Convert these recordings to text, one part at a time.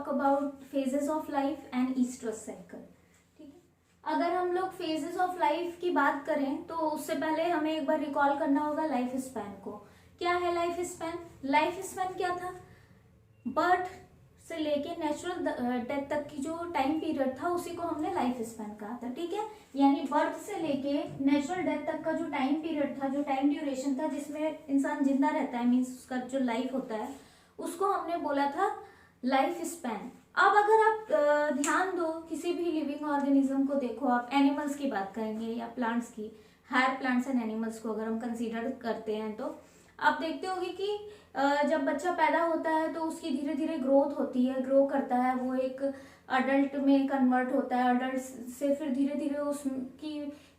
Talk about phases of life and oestrus cycle. ठीक है, अगर हम लोग फेजेस ऑफ लाइफ की बात करें तो उससे पहले हमें एक बार रिकॉल करना होगा लाइफ स्पैन को। क्या है लाइफ स्पैन? लाइफ स्पैन क्या था? बर्थ से लेके नेचुरल डेथ तक की जो टाइम पीरियड था उसी को हमने लाइफ स्पैन कहा था। ठीक है, यानी बर्थ से लेके नेचुरल डेथ तक का जो टाइम पीरियड था, जो टाइम ड्यूरेशन था जिसमें इंसान जिंदा रहता है, मीन्स उसका जो लाइफ होता है, उसको हमने बोला था लाइफ स्पैन। अब अगर आप ध्यान दो, किसी भी लिविंग ऑर्गेनिज्म को देखो, आप एनिमल्स की बात करेंगे या प्लांट्स की, हायर प्लांट्स एंड एनिमल्स को अगर हम कंसीडर करते हैं तो आप देखते होंगे कि जब बच्चा पैदा होता है तो उसकी धीरे धीरे ग्रोथ होती है, ग्रो करता है, वो एक अडल्ट में कन्वर्ट होता है, अडल्ट से फिर धीरे धीरे उसकी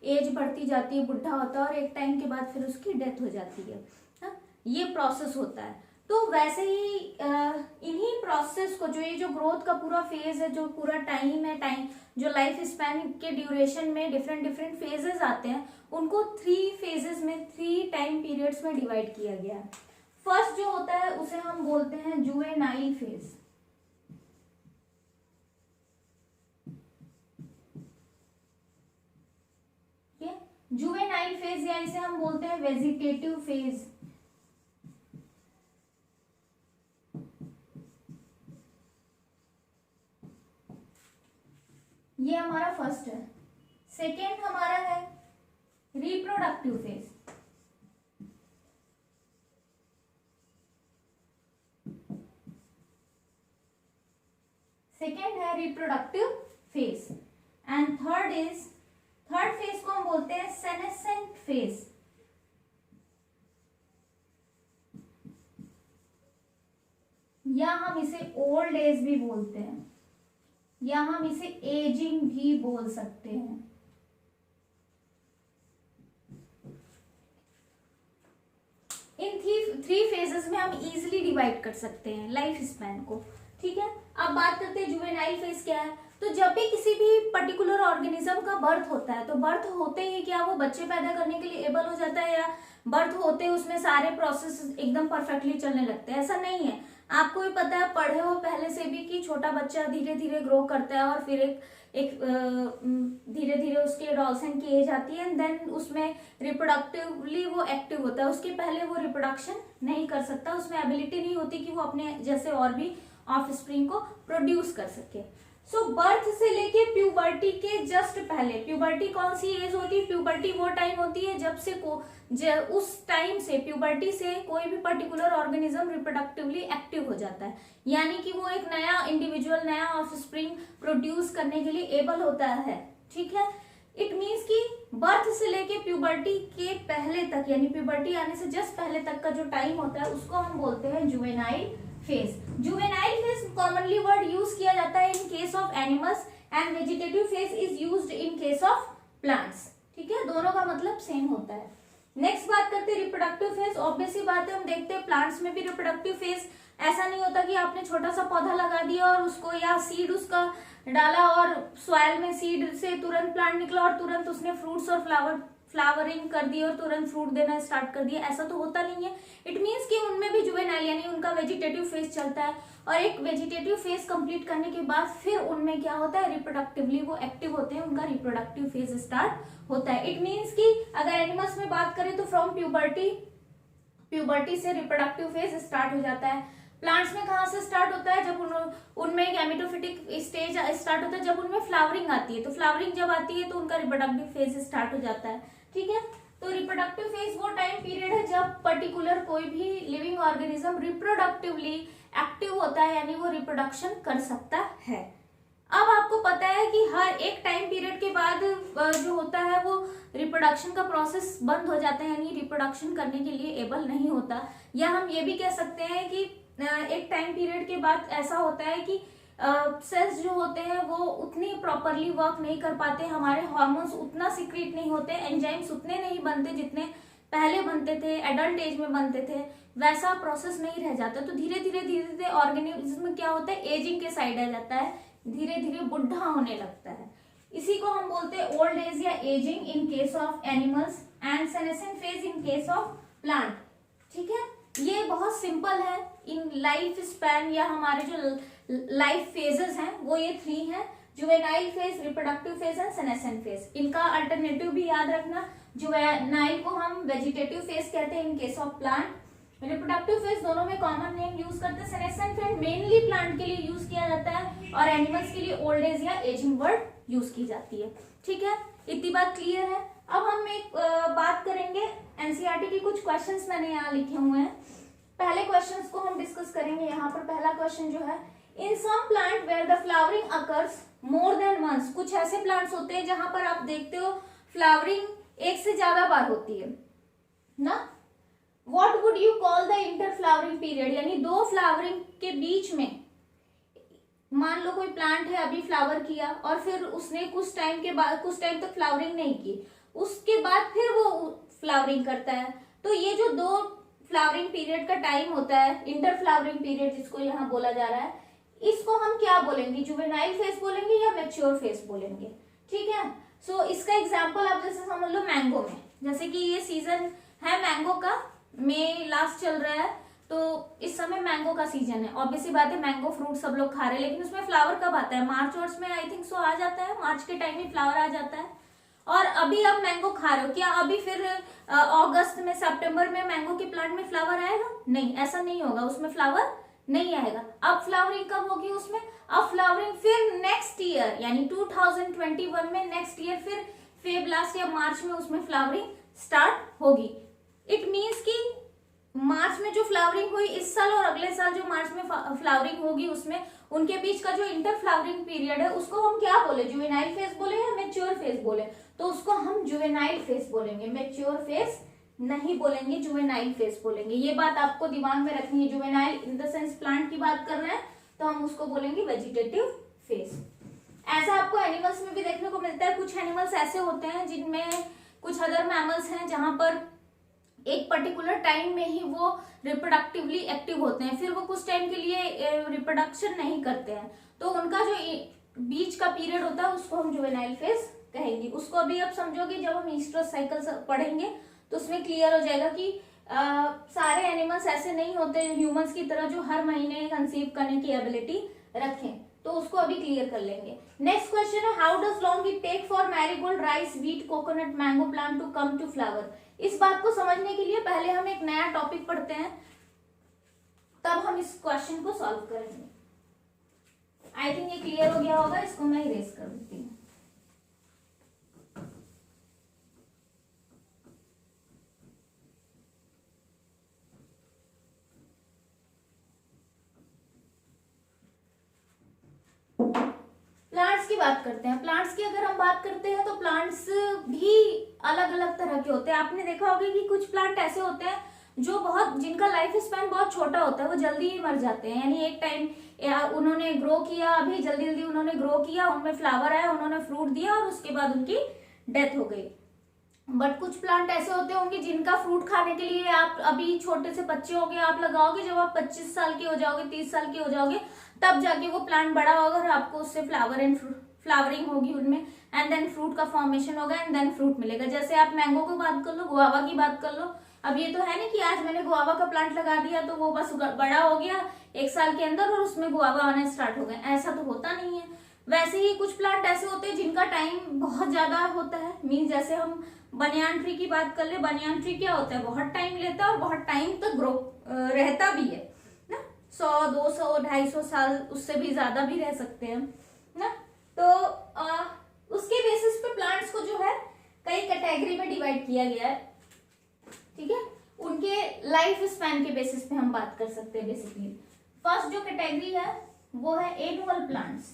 एज बढ़ती जाती है, बुढ़ा होता है और एक टाइम के बाद फिर उसकी डेथ हो जाती है। हाँ, ये प्रोसेस होता है। तो वैसे ही इन्हीं प्रोसेस को, जो ये जो ग्रोथ का पूरा फेज है, जो पूरा टाइम है, टाइम जो लाइफ स्पैन के ड्यूरेशन में डिफरेंट डिफरेंट फेजेस आते हैं, उनको 3 फेजेस में, 3 टाइम पीरियड्स में डिवाइड किया गया है। फर्स्ट जो होता है उसे हम बोलते हैं जुवेनाइल फेज। जुवेनाइल फेज या इसे हम बोलते हैं वेजिटेटिव फेज। ये हमारा फर्स्ट है। सेकेंड हमारा है रिप्रोडक्टिव फेज। सेकेंड है reproductive phase and third phase को हम बोलते हैं सेनेसेंट फेज। या हम इसे ओल्ड एज भी बोलते हैं, या हम इसे एजिंग भी बोल सकते हैं। इन 3 फेजेस में हम इजीली डिवाइड कर सकते हैं लाइफ स्पैन को। ठीक है, अब बात करते हैं जुवेनाइल फेज क्या है। तो जब भी किसी भी पर्टिकुलर ऑर्गेनिज्म का बर्थ होता है, तो बर्थ होते ही क्या वो बच्चे पैदा करने के लिए एबल हो जाता है, या बर्थ होते ही उसमें सारे प्रोसेस एकदम परफेक्टली चलने लगते हैं? ऐसा नहीं है। आपको भी पता है, पढ़े हो पहले से भी, कि छोटा बच्चा धीरे धीरे ग्रो करता है और फिर एक धीरे धीरे उसके एडोलसेंट की एज आती है एंड देन उसमें रिप्रोडक्टिवली वो एक्टिव होता है। उसके पहले वो रिप्रोडक्शन नहीं कर सकता, उसमें एबिलिटी नहीं होती कि वो अपने जैसे और भी ऑफ स्प्रिंग को प्रोड्यूस कर सके। सो बर्थ से लेके प्यूबर्टी के जस्ट पहले, प्यूबर्टी कौन सी एज होती है? प्यूबर्टी वो टाइम होती है जब से उस टाइम से, प्यूबर्टी से कोई भी पर्टिकुलर ऑर्गेनिज्म रिप्रोडक्टिवली एक्टिव हो जाता है, यानी कि वो एक नया इंडिविजुअल, नया ऑफ स्प्रिंग प्रोड्यूस करने के लिए एबल होता है। ठीक है, इट मीन्स कि बर्थ से लेके प्यूबर्टी के पहले तक, यानी प्यूबर्टी आने से जस्ट पहले तक का जो टाइम होता है उसको हम बोलते हैं juvenile phase. Juvenile phase commonly word use किया जाता है in case of animals and vegetative phase is used in case of plants. ठीक है, दोनों का मतलब सेम होता है। नेक्स्ट बात करते हैं रिप्रोडक्टिव फेज। ऑब्वियसली बात है, हम देखते हैं प्लांट्स में भी रिप्रोडक्टिव फेज ऐसा नहीं होता कि आपने छोटा सा पौधा लगा दिया और उसको, या सीड उसका डाला और सॉइल में सीड से तुरंत प्लांट निकला और तुरंत उसने फ्रूट्स और फ्लावरिंग कर दी और तुरंत फ्रूट देना स्टार्ट कर दिया। ऐसा तो होता नहीं है। इट मीन्स कि उनमें भी जुवेनाइल यानी उनका वेजिटेटिव फेज चलता है, और एक वेजिटेटिव फेज कंप्लीट करने के बाद फिर उनमें क्या होता है, रिप्रोडक्टिवली वो एक्टिव होते हैं, उनका रिप्रोडक्टिव फेज स्टार्ट होता है। इट मीन्स कि अगर एनिमल्स में बात करें तो फ्रॉम प्यूबर्टी से रिप्रोडक्टिव फेज स्टार्ट हो जाता है। प्लांट्स में कहाँ से स्टार्ट होता है? जब उनमें गैमेटोफिटिक स्टेज स्टार्ट होता है, जब उनमें फ्लावरिंग आती है। तो फ्लावरिंग जब आती है तो उनका रिप्रोडक्टिव फेज स्टार्ट हो जाता है। ठीक है, तो रिप्रोडक्टिव फेज वो टाइम पीरियड है जब पर्टिकुलर कोई भी लिविंग ऑर्गेनिज्म रिप्रोडक्टिवली एक्टिव होता है, यानी वो रिप्रोडक्शन कर सकता है। अब आपको पता है कि हर एक टाइम पीरियड के बाद जो होता है वो रिप्रोडक्शन का प्रोसेस बंद हो जाता है, यानी रिप्रोडक्शन करने के लिए एबल नहीं होता। या हम ये भी कह सकते हैं कि एक टाइम पीरियड के बाद ऐसा होता है कि सेल्स जो होते हैं वो उतनी प्रॉपरली वर्क नहीं कर पाते, हमारे हार्मोन्स उतना सीक्रेट नहीं होते, एंजाइम्स उतने नहीं बनते जितने पहले बनते थे, एडल्ट एज में बनते थे, वैसा प्रोसेस नहीं रह जाता। तो धीरे धीरे ऑर्गेनिज्म क्या होता है, एजिंग के साइड आ जाता है, धीरे धीरे बुढ़ा होने लगता है। इसी को हम बोलते हैं ओल्ड एज या ageing in case of animals and senescent phase in case of plant. ठीक है, ये बहुत सिंपल है। इन लाइफ स्पैन या हमारे जो लाइफ फेजेस हैं वो ये 3 हैं, juvenile phase, reproductive phase and senescent phase. इनका अल्टरनेटिव भी याद रखना, जुवेनाइल को हम वेजिटेटिव फेज कहते हैं in case of plant, reproductive phase दोनों में कॉमन नेम यूज करते हैं, सेनेसेंट फेज मेनली प्लांट के लिए यूज किया जाता है और एनिमल्स के लिए ओल्ड एज या एजिंग वर्ड यूज की जाती है। ठीक है, इतनी बात क्लियर है। अब हम एक बात करेंगे एनसीईआरटी की, कुछ क्वेश्चंस मैंने यहाँ लिखे हुए हैं, पहले क्वेश्चंस को हम डिस्कस करेंगे। यहाँ पर पहला क्वेश्चन जो है, in some plant where the flowering occurs more than once, कुछ ऐसे प्लांट्स होते हैं जहां पर आप देखते हो फ्लावरिंग एक से ज्यादा बार होती है ना। What would you call the inter flowering period, यानी 2 फ्लावरिंग के बीच में, मान लो कोई प्लांट है अभी फ्लावर किया और फिर उसने कुछ टाइम तक फ्लावरिंग नहीं की, उसके बाद फिर वो फ्लावरिंग करता है, तो ये जो 2 फ्लावरिंग पीरियड का टाइम होता है, इंटर फ्लावरिंग पीरियड जिसको यहाँ बोला जा रहा है, इसको हम क्या बोलेंगे, जुवेनाइल फेज बोलेंगे या मैच्योर फेज बोलेंगे। ठीक है, सो इसका एग्जांपल आप जैसे समझ लो मैंगो में, जैसे कि ये सीजन है मैंगो का, मई लास्ट चल रहा है, तो इस समय मैंगो का सीजन है, ऑब्वियसली बात है मैंगो फ्रूट सब लोग खा रहे हैं, लेकिन उसमें फ्लावर कब आता है, मार्च वर्ष में आई थिंक सो आ जाता है, मार्च के टाइम में फ्लावर आ जाता है। और अभी आप मैंगो खा रहे हो, क्या अभी फिर अगस्त में सितंबर में मैंगो के प्लांट में फ्लावर आएगा, नहीं, ऐसा नहीं होगा, उसमें फ्लावर नहीं आएगा। अब फ्लावरिंग कब होगी उसमें, अब फ्लावरिंग फिर नेक्स्ट ईयर यानी 2021 में, नेक्स्ट ईयर फिर फेब लास्ट या मार्च में उसमें फ्लावरिंग स्टार्ट होगी। इट मीन्स कि मार्च में जो फ्लावरिंग हुई इस साल और अगले साल जो मार्च में फ्लावरिंग होगी उसमें उनके बीच का जो इंटर फ्लावरिंग पीरियड है उसको हम क्या बोले, जुवेनाइल फेज बोले या मैच्योर फेज बोले, तो उसको हम जुवेनाइल फेज बोलेंगे, मैच्योर फेज नहीं बोलेंगे, जुवेनाइल फेज बोलेंगे। ये बात आपको दिमाग में रखनी है, juvenile in the sense plant की बात कर रहे हैं तो हम उसको बोलेंगे वेजिटेटिव फेज। ऐसा आपको एनिमल्स में भी देखने को मिलता है, कुछ एनिमल्स ऐसे होते हैं जिनमें, कुछ अदर मैमल्स हैं जहां पर एक पर्टिकुलर टाइम में ही वो रिप्रोडक्टिवली एक्टिव होते हैं, फिर वो कुछ टाइम के लिए रिप्रोडक्शन नहीं करते हैं, तो उनका जो बीच का पीरियड होता है उसको हम जुवेनाइल फेज कहेंगे। उसको अभी आप समझोगे जब हम ईस्ट्रस साइकिल पढ़ेंगे तो उसमें क्लियर हो जाएगा कि सारे एनिमल्स ऐसे नहीं होते ह्यूमंस की तरह जो हर महीने कंसीव करने की एबिलिटी रखें, तो उसको अभी क्लियर कर लेंगे। नेक्स्ट क्वेश्चन है, how does long it take for marigold, rice, wheat, coconut, mango plant to come to flower. इस बात को समझने के लिए पहले हम एक नया टॉपिक पढ़ते हैं, तब हम इस क्वेश्चन को सॉल्व करेंगे। आई थिंक ये क्लियर हो गया होगा, इसको मैं इरेज कर देती हूँ। प्लांट्स की बात करते हैं। प्लांट्स की अगर हम बात करते हैं तो प्लांट्स भी अलग अलग तरह के होते हैं। आपने देखा होगा कि कुछ प्लांट ऐसे होते हैं जो बहुत, जिनका लाइफ स्पैन बहुत छोटा होता है, वो जल्दी ही मर जाते हैं, यानी एक टाइम उन्होंने ग्रो किया, अभी जल्दी जल्दी उन्होंने ग्रो किया, उनमें फ्लावर आया, उन्होंने फ्रूट दिया और उसके बाद उनकी डेथ हो गई। बट कुछ प्लांट ऐसे होते होंगे जिनका फ्रूट खाने के लिए आप अभी छोटे से बच्चे होंगे, आप लगाओगे, जब आप 25 साल के हो जाओगे, 30 साल के हो जाओगे, तब जाके वो प्लांट बड़ा होगा और आपको उससे फ्लावरिंग होगी उनमें, एंड देन फ्रूट का फॉर्मेशन होगा, एंड देन फ्रूट मिलेगा। जैसे आप मैंगो की बात कर लो, गुआवा की बात कर लो, अब ये तो है नहीं कि आज मैंने गुआवा का प्लांट लगा दिया तो वो बस बड़ा हो गया 1 साल के अंदर और उसमें गुआवा आना स्टार्ट हो गए, ऐसा तो होता नहीं है। वैसे ही कुछ प्लांट ऐसे होते हैं जिनका टाइम बहुत ज्यादा होता है, मीन जैसे हम बनियान ट्री की बात कर ले, बनियान ट्री क्या होता है, बहुत टाइम लेता है और बहुत टाइम तक ग्रो रहता भी है ना, 100, 200, 250 साल, उससे भी ज्यादा भी रह सकते हैं ना। तो उसके बेसिस पे प्लांट्स को जो है कई कैटेगरी में डिवाइड किया गया है, ठीक है, उनके लाइफ स्पैन के बेसिस पे हम बात कर सकते हैं। बेसिकली फर्स्ट जो कैटेगरी है वो है एनुअल प्लांट्स।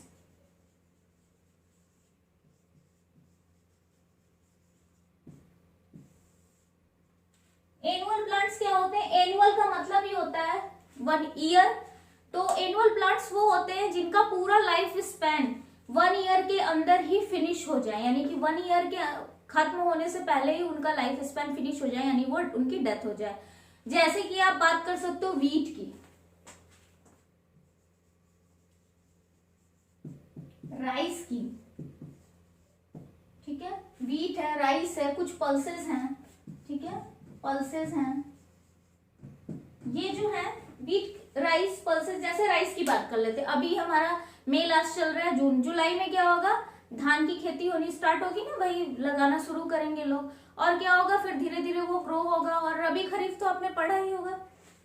एनुअल प्लांट्स क्या होते हैं, एनुअल का मतलब ही होता है 1 ईयर, तो एनुअल प्लांट्स वो होते हैं जिनका पूरा लाइफ स्पैन 1 ईयर के अंदर ही फिनिश हो जाए, यानी कि 1 ईयर के खत्म होने से पहले ही उनका लाइफ स्पैन फिनिश हो जाए, यानी वो उनकी डेथ हो जाए। जैसे कि आप बात कर सकते हो वीट की, राइस की, ठीक है, वीट है, राइस है, कुछ पल्सेस हैं, ठीक है, पल्सेस हैं, ये जो है वीट राइस पल्सेस, जैसे राइस की बात कर लेते हैं, अभी हमारा मई लास्ट चल रहा है, जून जुलाई में क्या होगा, धान की खेती होनी स्टार्ट होगी ना भाई, लगाना शुरू करेंगे लोग, और क्या होगा फिर धीरे धीरे वो ग्रो होगा। और रबी खरीफ तो आपने पढ़ा ही होगा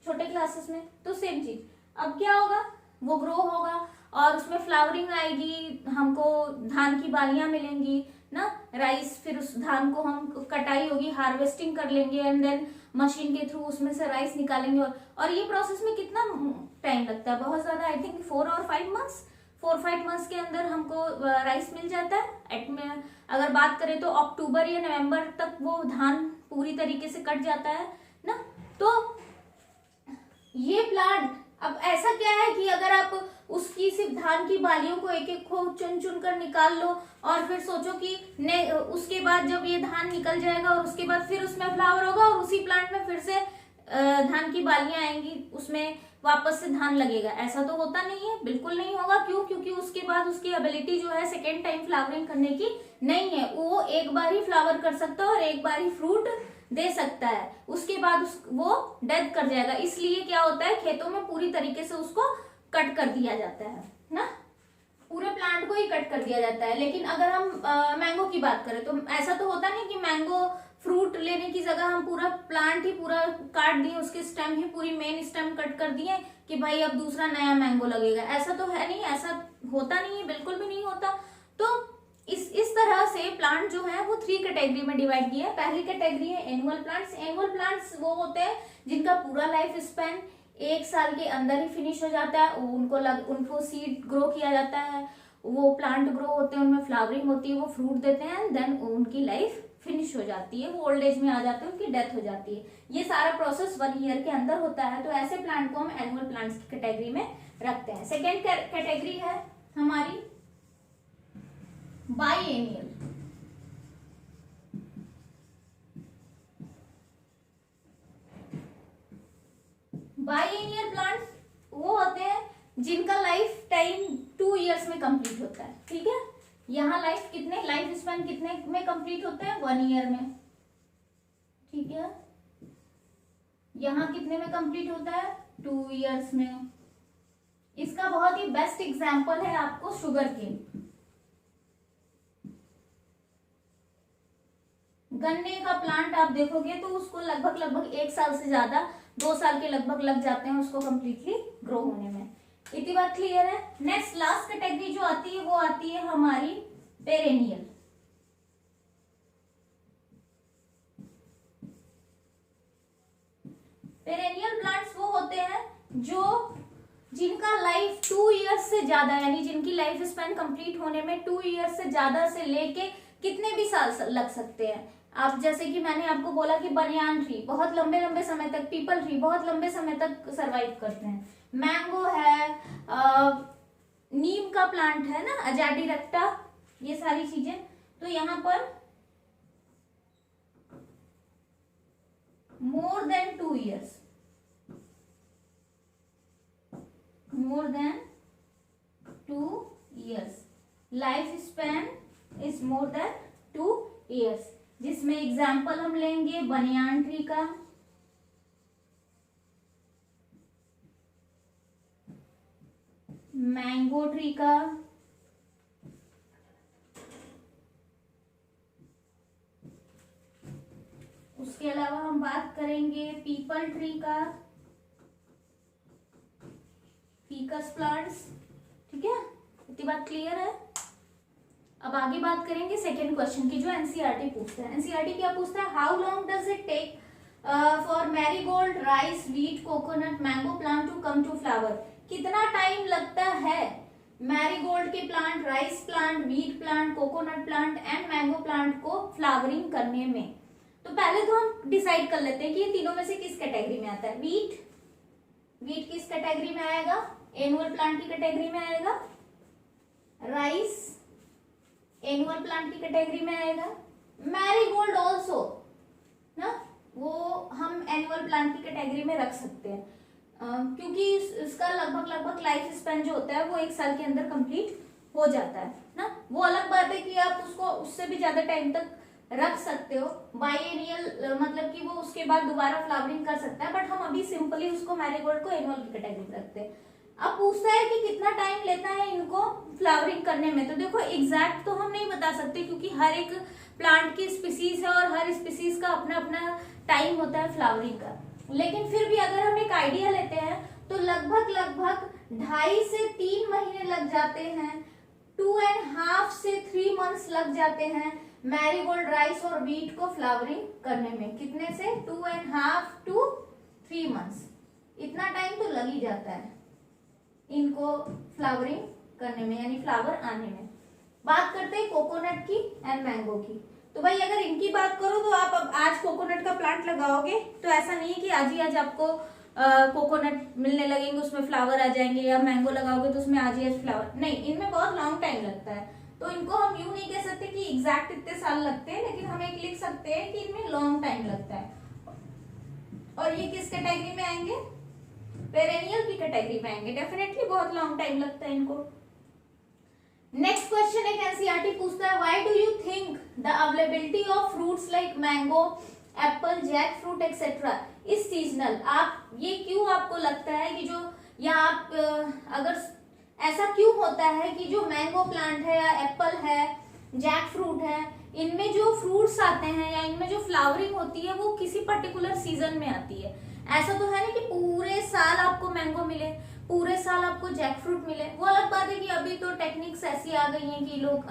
छोटे क्लासेस में, तो सेम चीज अब क्या होगा, वो ग्रो होगा और उसमें फ्लावरिंग आएगी, हमको धान की बालियां मिलेंगी ना, राइस, फिर उस धान को हम कटाई होगी, हार्वेस्टिंग कर लेंगे एंड देन मशीन के थ्रू उसमें से राइस निकालेंगे। और ये प्रोसेस में कितना टाइम लगता है, बहुत ज्यादा, आई थिंक 4 और 5 मंथ्स, 4-5 मंथ्स के अंदर हमको राइस मिल जाता है। एट में अगर बात करें तो अक्टूबर या नवंबर तक वो धान पूरी तरीके से कट जाता है ना। तो ये प्लांट, अब ऐसा क्या है कि अगर आप उसकी सिर्फ धान की बालियों को एक एक को चुन चुन कर निकाल लो और फिर सोचो कि उसके बाद जब ये धान निकल जाएगा और उसके बाद फिर उसमें फ्लावर होगा और उसी प्लांट में फिर से धान की बालियां आएंगी, उसमें वापस से धान लगेगा, ऐसा तो होता नहीं है, बिल्कुल नहीं होगा। क्यों? क्योंकि उसके बाद उसकी एबिलिटी जो है सेकेंड टाइम फ्लावरिंग करने की नहीं है, वो एक बार ही फ्लावर कर सकता है और एक बार ही फ्रूट दे सकता है, उसके बाद वो डेथ कर जाएगा। इसलिए क्या होता है, खेतों में पूरी तरीके से उसको कट कर दिया जाता है ना, पूरे प्लांट को ही कट कर दिया जाता है। लेकिन अगर हम मैंगो की बात करें तो ऐसा तो होता नहीं कि मैंगो फ्रूट लेने की जगह हम पूरा प्लांट ही पूरा काट दिए, उसके स्टेम ही पूरी मेन स्टेम कट कर दिए कि भाई अब दूसरा नया मैंगो लगेगा, ऐसा तो है नहीं, ऐसा होता नहीं है, बिल्कुल भी नहीं होता। तो इस तरह से प्लांट जो है वो 3 कैटेगरी में डिवाइड किया है। पहली कैटेगरी है एनुअल प्लांट्स। एनुअल प्लांट्स वो होते हैं जिनका पूरा लाइफ स्पैन 1 साल के अंदर ही फिनिश हो जाता है, उनको सीड ग्रो किया जाता है, वो प्लांट ग्रो होते हैं, उनमें फ्लावरिंग होती है, वो फ्रूट देते हैं, देन उनकी लाइफ फिनिश हो जाती है, वो ओल्ड एज में आ जाते हैं, उनकी डेथ हो जाती है। ये सारा प्रोसेस 1 ईयर के अंदर होता है। तो ऐसे प्लांट को हम एनुअल प्लांट्स की कैटेगरी में रखते हैं। सेकेंड कैटेगरी है हमारी बाइएनियल। बाइएनियल प्लांट्स वो होते हैं जिनका लाइफ टाइम 2 ईयर्स में कंप्लीट होता है। ठीक है, यहाँ लाइफ स्पैन कितने में कंप्लीट होता है, 1 ईयर में। ठीक है, यहाँ कितने में कंप्लीट होता है, 2 ईयर्स में। इसका बहुत ही बेस्ट एग्जांपल है आपको शुगर केन। गन्ने का प्लांट आप देखोगे तो उसको लगभग 1 साल से ज्यादा, 2 साल के लगभग लग जाते हैं उसको कम्प्लीटली ग्रो होने में। इतनी बात क्लियर है। नेक्स्ट लास्ट कैटेगरी जो आती है वो आती है हमारी पेरेनियल। पेरेनियल प्लांट्स वो होते हैं जिनका लाइफ 2 ईयर्स से ज्यादा, यानी जिनकी लाइफ स्पैन कंप्लीट होने में 2 ईयर्स से ज्यादा से लेके कितने भी साल लग सकते हैं। आप जैसे कि मैंने आपको बोला कि बनियान ट्री बहुत लंबे लंबे समय तक, पीपल ट्री बहुत लंबे समय तक सरवाइव करते हैं, मैंगो है, नीम का प्लांट है ना, अजाडिरक्टा, ये सारी चीजें। तो यहाँ पर मोर than 2 years, more than 2 years, life span is more than 2 years, जिसमें एग्जाम्पल हम लेंगे बनियान ट्री का, मैंगो ट्री का, उसके अलावा हम बात करेंगे पीपल ट्री का, फीकस प्लांट्स। ठीक है, इतनी बात क्लियर है। अब आगे बात करेंगे सेकेंड क्वेश्चन की जो एनसीईआरटी पूछता है। एनसीईआरटी क्या पूछता है, how long does it take for marigold, rice, wheat, coconut, mango plant to come to flower. कितना टाइम लगता है मैरीगोल्ड के plant, rice plant, wheat plant, coconut plant and mango plant को फ्लावरिंग करने में। तो पहले तो हम डिसाइड कर लेते हैं कि ये तीनों में से किस कैटेगरी में आता है। व्हीट किस कैटेगरी में आएगा, एनुअल प्लांट की कैटेगरी में आएगा। राइस एनुअल प्लांट की कैटेगरी में आएगा। मैरीगोल्ड ऑल्सो ना, वो हम एनुअल प्लांट की कैटेगरी में रख सकते हैं, क्योंकि इसका लगभग लाइफ स्पैन जो होता है वो 1 साल के अंदर कंप्लीट हो जाता है ना। वो अलग बात है कि आप उसको उससे भी ज्यादा टाइम तक रख सकते हो। बाइएनियल मतलब कि वो उसके बाद दोबारा फ्लावरिंग कर सकता है, बट हम अभी सिंपली उसको मैरीगोल्ड को एनुअल की कैटेगरी में रखते हैं। अब पूछता है कि कितना टाइम लेता है इनको फ्लावरिंग करने में, तो देखो एग्जैक्ट तो हम नहीं बता सकते क्योंकि हर एक प्लांट की स्पीसीज है और हर स्पीसीज का अपना अपना टाइम होता है फ्लावरिंग का। लेकिन फिर भी अगर हम एक आइडिया लेते हैं तो लगभग 2.5 से 3 महीने लग जाते हैं, 2.5 से 3 मंथ्स लग जाते हैं मैरीगोल्ड, राइस और व्हीट को फ्लावरिंग करने में। कितने से? 2.5 to 3 मंथ्स, इतना टाइम तो लग ही जाता है इनको फ्लावरिंग करने में, यानी फ्लावर आने में। बात करते हैं कोकोनट की एंड मैंगो की। तो भाई अगर इनकी बात करो तो आप अब आज कोकोनट का प्लांट लगाओगे तो ऐसा नहीं है कि आज ही आज आपको कोकोनट मिलने लगेंगे, उसमें फ्लावर आ जाएंगे, या मैंगो लगाओगे तो उसमें आज ही आज फ्लावर नहीं, इनमें बहुत लॉन्ग टाइम लगता है। तो इनको हम यूं नहीं कह सकते कि एग्जैक्ट इतने साल लगते हैं, लेकिन हम एक लिख सकते हैं कि इनमें लॉन्ग टाइम लगता है। और ये किस कैटेगरी में आएंगे? पेरेनियल की कैटेगरी में आएंगे। डेफिनेटली बहुत लॉन्ग टाइम लगता है इनको। नेक्स्ट क्वेश्चन एक एनसीईआरटी पूछता है, why do you think the availability of fruits like mango, apple, jackfruit etcetera is seasonal. आप ये क्यों आपको लगता है कि जो, या आप अगर ऐसा क्यों होता है कि जो मैंगो प्लांट है या एप्पल है, जैक फ्रूट है, इनमें जो फ्रूट्स आते हैं या इनमें जो फ्लावरिंग होती है वो किसी पर्टिकुलर सीजन में आती है। ऐसा तो है ना कि पूरे साल आपको मैंगो मिले, पूरे साल आपको जैक फ्रूट मिले। वो अलग बात है कि अभी तो टेक्निक्स ऐसी आ गई हैं कि लोग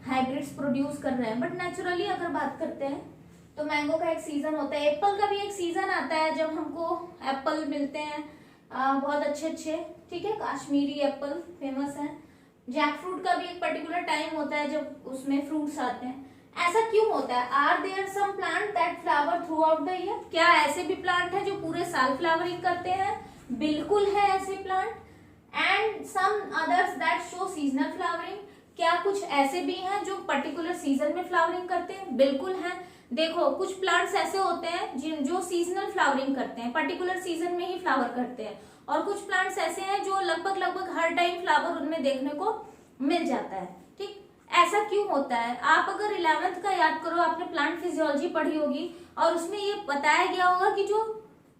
हाइब्रिड्स प्रोड्यूस कर रहे हैं, बट नेचुरली अगर बात करते हैं तो मैंगो का एक सीजन होता है, एप्पल का भी एक सीजन आता है जब हमको एप्पल मिलते हैं बहुत अच्छे अच्छे, ठीक है, काश्मीरी एप्पल फेमस है। जैक फ्रूट का भी एक पर्टिकुलर टाइम होता है जब उसमें फ्रूट्स आते हैं। ऐसा क्यों होता है? Are there some plant that flower throughout the year? क्या ऐसे भी प्लांट है जो पूरे साल फ्लावरिंग करते हैं? बिल्कुल है ऐसे plant. And some others that show seasonal flowering? क्या कुछ ऐसे भी हैं जो पर्टिकुलर सीजन में फ्लावरिंग करते हैं? बिल्कुल है। देखो कुछ प्लांट्स ऐसे होते हैं जो सीजनल फ्लावरिंग करते हैं, पर्टिकुलर सीजन में ही फ्लावर करते हैं, और कुछ प्लांट्स ऐसे हैं जो लगभग हर टाइम फ्लावर उनमें देखने को मिल जाता है। ठीक, ऐसा क्यों होता है? आप अगर 11th का याद करो, आपने प्लांट फिजियोलॉजी पढ़ी होगी और उसमें ये बताया गया होगा कि जो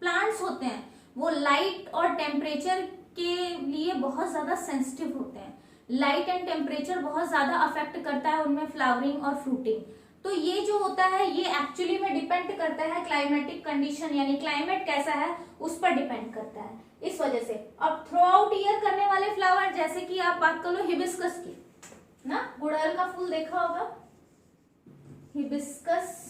प्लांट्स होते हैं वो लाइट और टेम्परेचर के लिए बहुत ज्यादा सेंसिटिव होते हैं। लाइट एंड टेम्परेचर बहुत ज्यादा अफेक्ट करता है उनमें फ्लावरिंग और फ्रूटिंग। तो ये जो होता है ये एक्चुअली में डिपेंड करता है क्लाइमेटिक कंडीशन, यानी क्लाइमेट कैसा है उस पर डिपेंड करता है। इस वजह से अब थ्रू आउट ईयर करने वाले फ्लावर, जैसे कि आप बात कर लो हिबिस्कस की ना, गुड़हल का फूल देखा होगा, हिबिस्कस।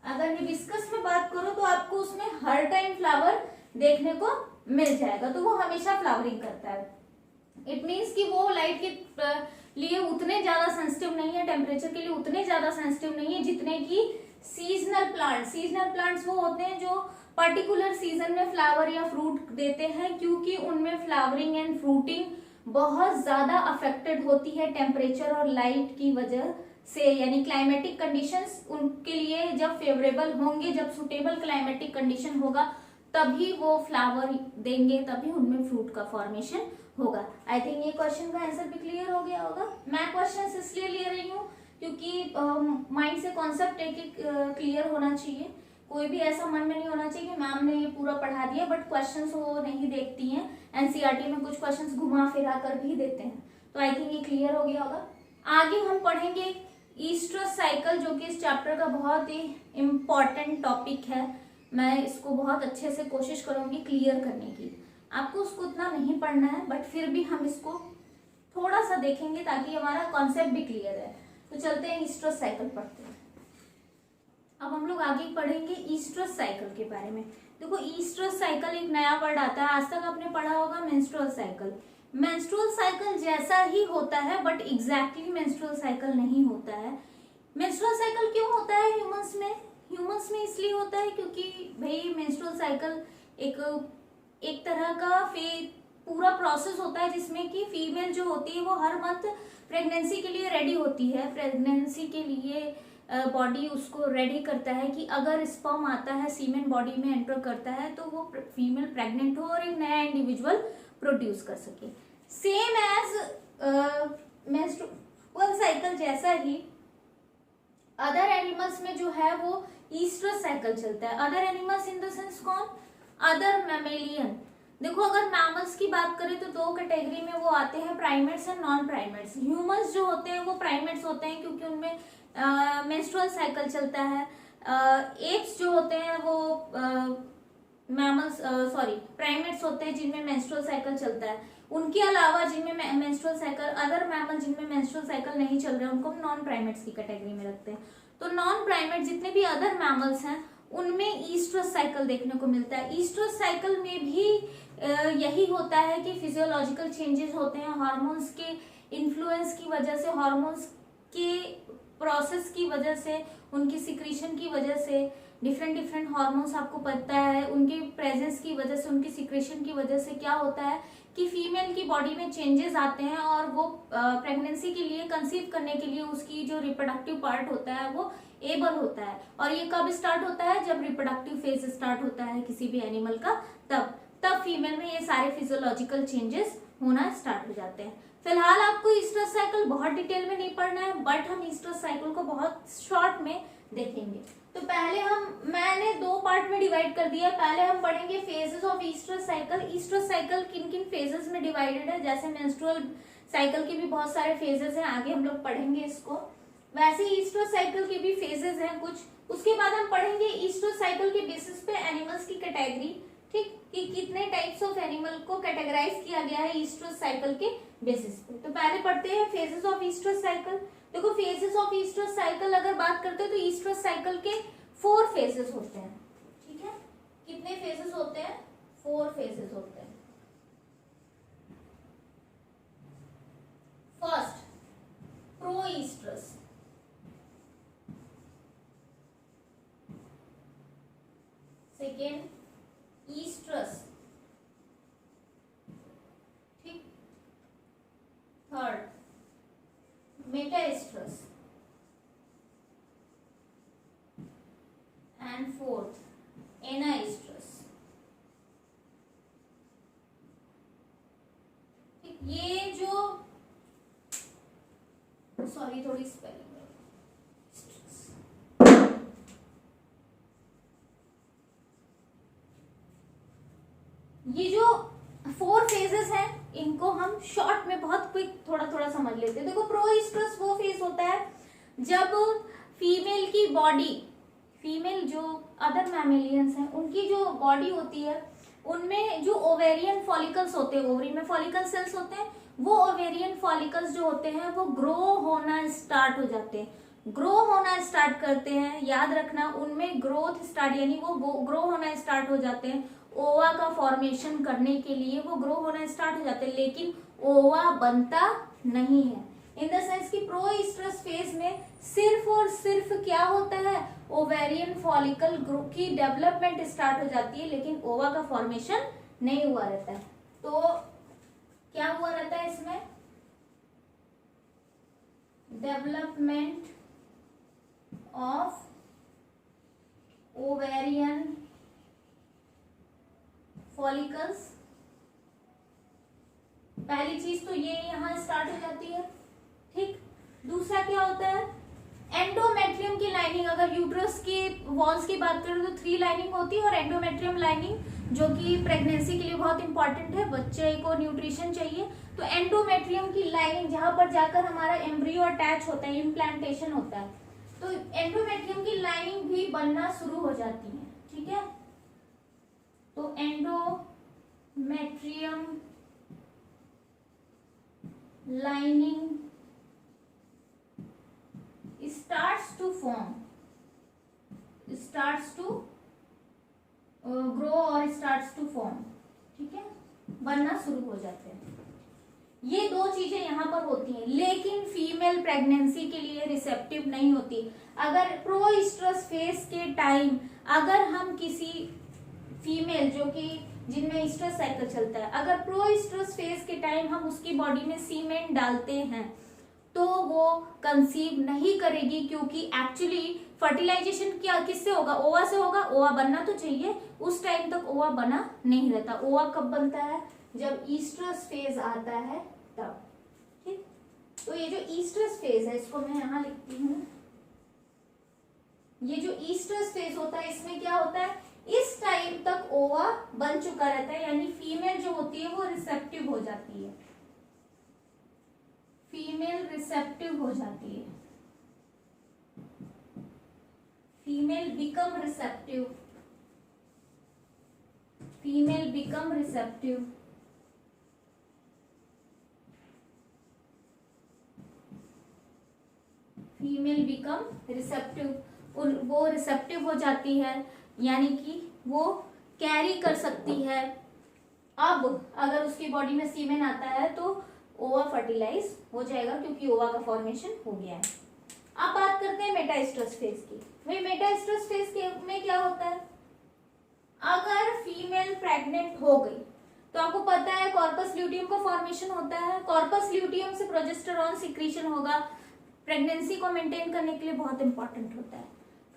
अगर हिबिस्कस में बात करो तो आपको उसमें हर टाइम फ्लावर देखने को मिल जाएगा, तो वो हमेशा फ्लावरिंग करता है। इट मीन्स कि वो लाइट के लिए उतने ज्यादा सेंसिटिव नहीं है, टेम्परेचर के लिए उतने ज्यादा सेंसिटिव नहीं है जितने की सीजनल प्लांट। सीजनल प्लांट्स वो होते हैं जो पर्टिकुलर सीजन में फ्लावर या फ्रूट देते हैं, क्योंकि उनमें फ्लावरिंग एंड फ्रूटिंग बहुत ज्यादा अफेक्टेड होती है टेम्परेचर और लाइट की वजह से, यानी क्लाइमेटिक कंडीशंस उनके लिए जब फेवरेबल होंगे, जब सुटेबल क्लाइमेटिक कंडीशन होगा तभी वो फ्लावर देंगे, तभी उनमें फ्रूट का फॉर्मेशन होगा। आई थिंक ये क्वेश्चन का आंसर भी क्लियर हो गया होगा। मैं क्वेश्चन इसलिए ले रही हूँ क्योंकि माइंड से कॉन्सेप्ट एक क्लियर होना चाहिए, कोई भी ऐसा मन में नहीं होना चाहिए कि मैम ने ये पूरा पढ़ा दिया बट क्वेश्चंस वो नहीं देखती हैं। एनसीईआरटी में कुछ क्वेश्चंस घुमा फिरा कर भी देते हैं, तो आई थिंक ये क्लियर हो गया होगा। आगे हम पढ़ेंगे ईस्ट्रस साइकिल, जो कि इस चैप्टर का बहुत ही इम्पॉर्टेंट टॉपिक है। मैं इसको बहुत अच्छे से कोशिश करूंगी क्लियर करने की। आपको उसको उतना नहीं पढ़ना है बट फिर भी हम इसको थोड़ा सा देखेंगे ताकि हमारा कॉन्सेप्ट भी क्लियर है। तो चलते हैं ईस्ट्रस साइकिल पढ़ते हैं। अब हम लोग आगे पढ़ेंगे ईस्ट्रस साइकिल के बारे में। देखो ईस्ट्रस साइकिल एक नया वर्ड आता है, आज तक आपने पढ़ा होगा मेंस्ट्रुअल साइकिल। मेंस्ट्रुअल साइकिल जैसा ही होता है बट एग्जैक्टली मेंस्ट्रुअल साइकिल नहीं होता है। मेंस्ट्रुअल साइकिल क्यों होता है ह्यूमंस में? ह्यूमंस में इसलिए होता है क्योंकि भाई मेंस्ट्रुअल साइकिल एक तरह का पूरा प्रोसेस होता है जिसमें कि फीमेल जो होती है वो हर मंथ प्रेगनेंसी के लिए रेडी होती है। प्रेगनेंसी के लिए बॉडी उसको रेडी करता है कि अगर स्पर्म आता है, सीमेन बॉडी में एंटर करता है तो वो फीमेल प्रेग्नेंट हो और एक नया इंडिविजुअल प्रोड्यूस कर सके। सेम एज मेंस्ट्रुअल साइकिल जैसा ही अदर एनिमल्स में जो है वो ईस्ट्रस साइकिल चलता है। Other animals in the sense कौन? Other mammalian. देखो अगर मैमल्स की बात करें तो दो कैटेगरी में वो आते हैं, primates and non primates. Humans जो होते हैं वो प्राइमेट्स होते हैं क्योंकि उनमें मेंस्ट्रुअल साइकिल चलता है। एप्स जो होते हैं वो मैमल्स प्राइमेट्स होते हैं जिनमें मेंस्ट्रुअल साइकिल चलता है। उनके अलावा जिनमें मेंस्ट्रुअल साइकिल, अदर मैमल जिनमें मेंस्ट्रुअल साइकिल नहीं चल रहे हैं उनको हम नॉन प्राइमेट्स की कैटेगरी में रखते हैं। तो नॉन प्राइमेट जितने भी अदर मैमल्स हैं उनमें ईस्ट्रस साइकिल देखने को मिलता है। ईस्ट्रस साइकिल में भी यही होता है कि फिजियोलॉजिकल चेंजेस होते हैं, हार्मोन्स के इन्फ्लुएंस की वजह से, हार्मोन्स के प्रोसेस की वजह से, उनकी सिक्रीशन की वजह से, डिफरेंट हार्मोन्स आपको पता है उनके प्रेजेंस की वजह से, उनकी सिक्रेशन की वजह से क्या होता है कि फीमेल की बॉडी में चेंजेस आते हैं और वो प्रेगनेंसी के लिए, कंसीव करने के लिए उसकी जो रिप्रोडक्टिव पार्ट होता है वो एबल होता है। और ये कब स्टार्ट होता है? जब रिप्रोडक्टिव फेज स्टार्ट होता है किसी भी एनिमल का, तब फीमेल में ये सारे फिजियोलॉजिकल चेंजेस होना स्टार्ट हो जाते हैं। फिलहाल आपको ईस्ट्रस साइकिल बहुत डिटेल में नहीं पढ़ना है, बट हम ईस्ट्रस साइकिल को बहुत शॉर्ट में देखेंगे। तो पहले मैंने दो पार्ट में डिवाइड कर दिया। पहले हम पढ़ेंगे phases of oestrus cycle. Oestrus cycle किन किन फेजेस में डिवाइडेड है, जैसे मेंस्ट्रुअल साइकिल के भी बहुत सारे फेजेस हैं, आगे हम लोग पढ़ेंगे इसको। वैसे ईस्ट्रस साइकिल के भी फेजेस हैं कुछ। उसके बाद हम पढ़ेंगे ईस्ट्रस साइकिल के बेसिस पे एनिमल्स की कैटेगरी, ठीक, कि कितने टाइप्स ऑफ एनिमल को कैटेगराइज किया गया है ईस्ट्रस साइकिल के बेसिस पे। तो पहले पढ़ते हैं फेजेस ऑफ ईस्ट्रस साइकिल। देखो फेजेस ऑफ ईस्ट्रस साइकिल अगर बात करते हैं तो ईस्ट्रस साइकिल के 4 फेजेस होते हैं, ठीक है। कितने फेजेस होते हैं? 4 फेजेस होते हैं। First, proestrus. Second, estrus, ठीक। Third, metestrus, and fourth, anestrus. ठीक, ये जो सॉरी थोड़ी स्पेलिंग, ये जो 4 फेजेस हैं इनको हम शॉर्ट में बहुत क्विक थोड़ा समझ लेते हैं। देखो प्रो ईस्ट्रस वो फेज होता है जब फीमेल की बॉडी, फीमेल जो अदर मैमेलियंस हैं उनकी जो बॉडी होती है उनमें जो ओवेरियन फॉलिकल्स होते हैं, ओवरी में फॉलिकल सेल्स होते हैं, वो ओवेरियन फॉलिकल्स जो होते हैं वो ग्रो होना स्टार्ट हो जाते हैं, ग्रो होना स्टार्ट करते हैं। याद रखना उनमें ग्रोथ स्टार्ट, यानी वो ग्रो होना स्टार्ट हो जाते हैं। ओवा का फॉर्मेशन करने के लिए वो ग्रो होना स्टार्ट हो जाते हैं, लेकिन ओवा बनता नहीं है। इन द सेंस कि प्रो ईस्ट्रस फेज में सिर्फ और सिर्फ क्या होता है, ओवेरियन फॉलिकल ग्रुप की डेवलपमेंट स्टार्ट हो जाती है, लेकिन ओवा का फॉर्मेशन नहीं हुआ रहता है। तो क्या हुआ रहता है इसमें? डेवलपमेंट ऑफ ओवेरियन फॉलिकल्स, पहली चीज तो ये यहां स्टार्ट हो जाती है, ठीक। दूसरा क्या होता है, एंडोमेट्रियम की लाइनिंग। अगर यूट्रस के वॉल्स की बात करें तो 3 लाइनिंग होती है, और एंडोमेट्रियम लाइनिंग जो कि प्रेगनेंसी के लिए बहुत इंपॉर्टेंट है, बच्चे को न्यूट्रिशन चाहिए। तो एंडोमेट्रियम की लाइनिंग जहां पर जाकर हमारा एम्ब्रियो अटैच होता है, इम्प्लांटेशन होता है, तो एंडोमेट्रियम की लाइनिंग भी बनना शुरू हो जाती है, ठीक है। तो endometrium lining starts to form, starts to grow और starts to form, ठीक है, बनना शुरू हो जाते हैं। ये 2 चीजें यहाँ पर होती हैं, लेकिन फीमेल प्रेगनेंसी के लिए रिसेप्टिव नहीं होती। अगर प्रो ईस्ट्रस फेज के टाइम अगर हम किसी फीमेल जो कि जिनमें ईस्ट्रस साइकिल चलता है, अगर प्रो ईस्ट्रस फेज के टाइम हम उसकी बॉडी में सीमेंट डालते हैं तो वो कंसीव नहीं करेगी, क्योंकि एक्चुअली फर्टिलाइजेशन क्या किससे होगा, ओवा से होगा। ओवा बनना तो चाहिए, उस टाइम तक ओवा बना नहीं रहता। ओवा कब बनता है, जब ईस्ट्रस फेज आता है तब, ठीक। तो ये जो ईस्ट्रस फेज है इसको मैं यहाँ लिखती हूँ, ये जो ईस्ट्रस फेज होता है इसमें क्या होता है, इस टाइम तक ओवा बन चुका रहता है, यानी फीमेल जो होती है वो रिसेप्टिव हो जाती है, फीमेल रिसेप्टिव हो जाती है, female become receptive, female become receptive. Female become receptive, वो रिसेप्टिव हो जाती है, यानी कि वो कैरी कर सकती है। अब अगर उसकी बॉडी में सीमेन आता है तो ओवा फर्टिलाइज हो जाएगा, क्योंकि ओवा का फॉर्मेशन हो गया है। अब बात करते हैं मेटास्ट्रस फेज की। भाई मेटास्ट्रस फेज में क्या होता है, अगर फीमेल प्रेग्नेंट हो गई तो आपको पता है कॉर्पस ल्यूटियम का फॉर्मेशन होता है, कॉर्पस ल्यूटियम से प्रोजेस्टेरॉन सिक्रीशन होगा, प्रेगनेंसी को मेंटेन करने के लिए बहुत इंपॉर्टेंट होता है।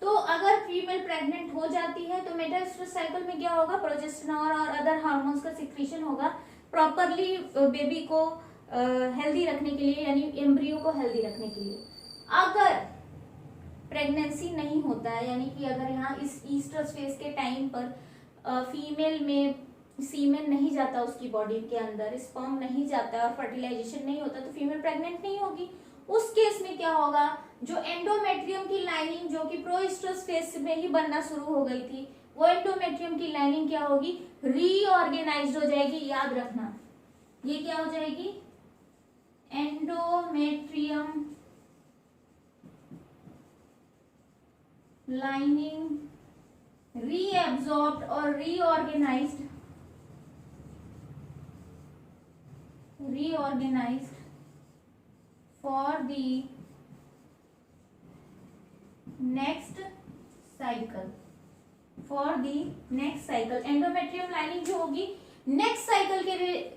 तो अगर फीमेल प्रेग्नेंट हो जाती है तो मेटास्ट्रस साइकिल में क्या होगा, प्रोजेस्टेरॉन और अदर हार्मोन्स का सिक्रीशन होगा प्रॉपरली बेबी को हेल्दी रखने के लिए, यानी एम्ब्रियो को हेल्दी रखने के लिए। अगर प्रेगनेंसी नहीं होता है, यानी कि अगर यहाँ इस ईस्ट्रस फेज के टाइम पर फीमेल में सीमेन नहीं जाता उसकी बॉडी के अंदर, स्पर्म नहीं जाता और फर्टिलाइजेशन नहीं होता, तो फीमेल प्रेग्नेंट नहीं होगी। उस केस में क्या होगा, जो एंडोमेट्रियम की लाइनिंग जो कि प्रोस्ट्रस फेज में ही बनना शुरू हो गई थी, वो एंडोमेट्रियम की लाइनिंग क्या होगी, रीऑर्गेनाइज्ड हो जाएगी। याद रखना ये क्या हो जाएगी, एंडोमेट्रियम लाइनिंग रीएब्सॉर्ब्ड और रीऑर्गेनाइज्ड for the next cycle, endometrium lining जो होगी नेक्स्ट साइकिल के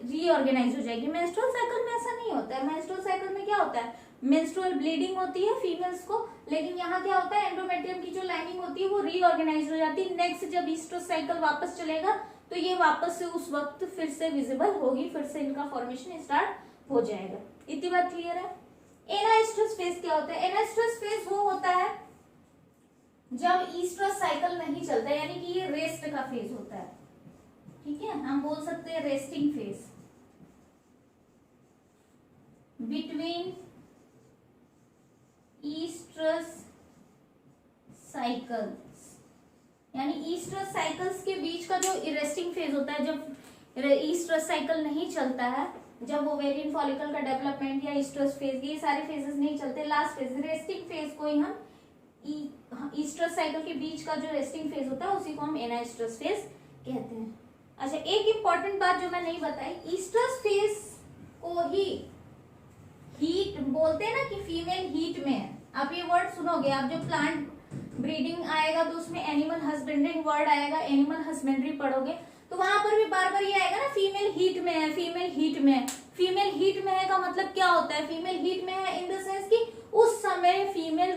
रीऑर्गेनाइज हो जाएगी। मेंस्ट्रुअल साइकिल में ऐसा नहीं होता है, मेंस्ट्रुअल साइकिल में क्या होता है, मेंस्ट्रुअल ब्लीडिंग होती है फीमेल्स को, लेकिन यहाँ क्या होता है, एंडोमेट्रियम की जो लाइनिंग होती है वो रीऑर्गेनाइज हो जाती है। नेक्स्ट जब ईस्ट्रस साइकिल वापस चलेगा तो ये वापस से उस वक्त फिर से विजिबल होगी, फिर से इनका फॉर्मेशन स्टार्ट हो जाएगा। इतनी बात क्लियर है। एनास्ट्रस फेज क्या होता है, एनास्ट्रस फेज वो होता है जब ईस्ट्रस साइकिल नहीं चलता, यानी कि ये रेस्ट का फेज होता है। ठीक है, हम बोल सकते हैं resting phase between oestrus cycles, यानी ईस्ट्रस साइकिल्स के बीच का जो रेस्टिंग फेज होता है, जब ईस्ट्रस साइकिल नहीं चलता है, जब ओवेरियन फॉलिकल का डेवलपमेंट या ईस्ट्रस फेज, ये सारे फेजेस नहीं चलते, लास्ट फेज रेस्टिंग फेज को ही हम ईस्ट्रस साइकिल के बीच का जो रेस्टिंग फेज होता है उसी को हम एनास्ट्रस फेज कहते हैं। अच्छा, एक इंपॉर्टेंट बात जो मैं नहीं बताई, ईस्ट्रस फेज को ही हीट बोलते हैं ना, कि फीमेल हीट में है। आप ये वर्ड सुनोगे, आप जो प्लांट ब्रीडिंग आएगा तो उसमें एनिमल हस्बेंड्री वर्ड आएगा, एनिमल हस्बेंड्री पढ़ोगे तो वहां पर भी बार बार ये आएगा ना, फीमेल हीट में है, फीमेल हीट में है। फीमेल हीट में है का मतलब क्या होता है, फीमेल हीट में है इन द सेंस कि उस समय फीमेल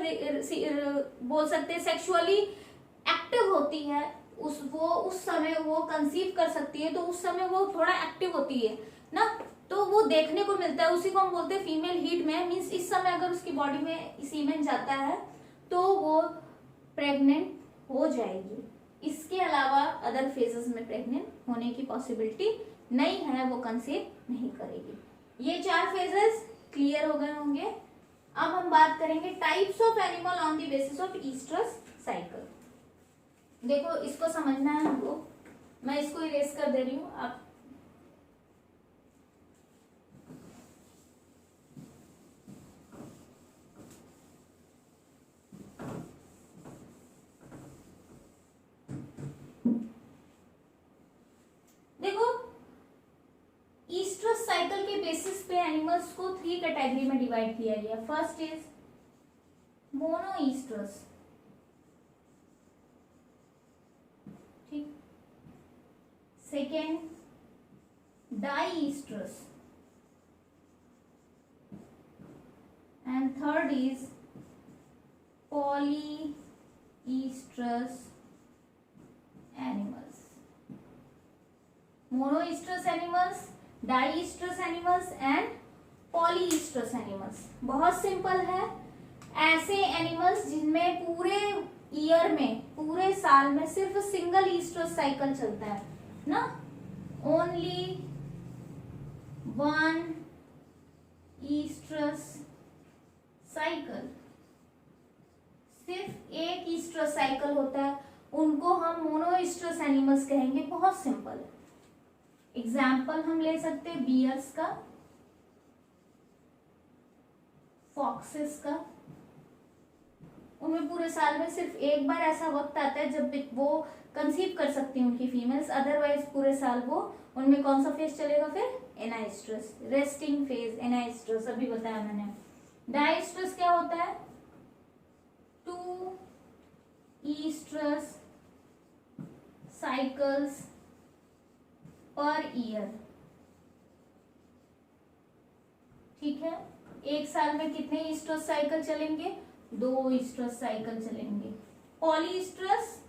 बोल सकते हैं सेक्सुअली एक्टिव होती है, उस समय वो कंसीव कर सकती है, तो उस समय वो थोड़ा एक्टिव होती है ना, तो वो देखने को मिलता है, उसी को हम बोलते हैं फीमेल हीट में। मीन्स इस समय अगर उसकी बॉडी में सीमेन जाता है तो वो प्रेग्नेंट हो जाएगी। इसके अलावा अदर फेजेस में प्रेग्नेंट होने की पॉसिबिलिटी नहीं है, वो कंसीव नहीं करेगी। ये 4 फेजेस क्लियर हो गए होंगे। अब हम बात करेंगे types of animal on the basis of oestrus cycle. देखो इसको समझना है हमको, मैं इसको इरेज कर दे रही हूँ। आप साइकिल के बेसिस पे एनिमल्स को 3 कैटेगरी में डिवाइड किया गया। फर्स्ट इज मोनोईस्ट्रस, ठीक, second diestrus and third is polyestrus animals. Monoestrus animals, diestrus animals and polyestrus animals. बहुत सिंपल है, ऐसे एनिमल्स जिनमें पूरे ईयर में, पूरे साल में सिर्फ सिंगल ईस्ट्रस साइकिल चलता है ना, ओनली वन ईस्ट्रस साइकिल, सिर्फ एक ईस्ट्रस साइकिल होता है, उनको हम मोनोईस्ट्रस एनिमल्स कहेंगे। बहुत सिंपल है। एग्जाम्पल हम ले सकते हैं बियर्स का, फॉक्सेस का। उनमें पूरे साल में सिर्फ एक बार ऐसा वक्त आता है जब वो कंसीव कर सकती हैं उनकी फीमेल्स, अदरवाइज पूरे साल वो उनमें कौन सा फेज चलेगा फिर, एनाइस्ट्रस, रेस्टिंग फेज एनाइस्ट्रस, अभी बताया मैंने। डाइस्ट्रस क्या होता है, 2 ईस्ट्रस साइकिल्स पर ईयर। ठीक है, एक साल में कितने ईस्ट्रस साइकिल चलेंगे, 2 ईस्ट्रस साइकिल चलेंगे। Polyestrus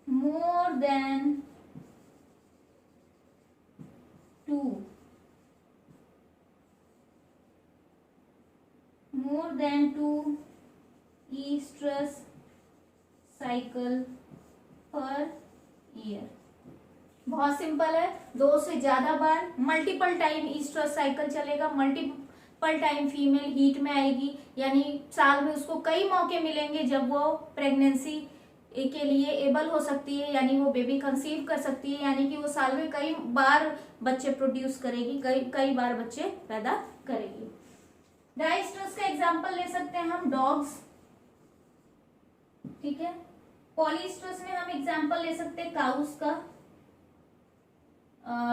more than 2, more than 2 estrus cycle per year। बहुत सिंपल है, 2 से ज्यादा बार मल्टीपल टाइम ईस्ट्रस साइकिल चलेगा, मल्टीपल टाइम फीमेल हीट में आएगी, यानी साल में उसको कई मौके मिलेंगे जब वो प्रेगनेंसी के लिए एबल हो सकती है, यानी वो बेबी कंसीव कर सकती है, यानी कि वो साल में कई बार बच्चे प्रोड्यूस करेगी, कई बार बच्चे पैदा करेगी। डाइस्ट्रस का एग्जांपल ले सकते हैं हम डॉग्स। ठीक है, पॉलीस्ट्रस में हम एग्जांपल ले सकते हैं काउस का,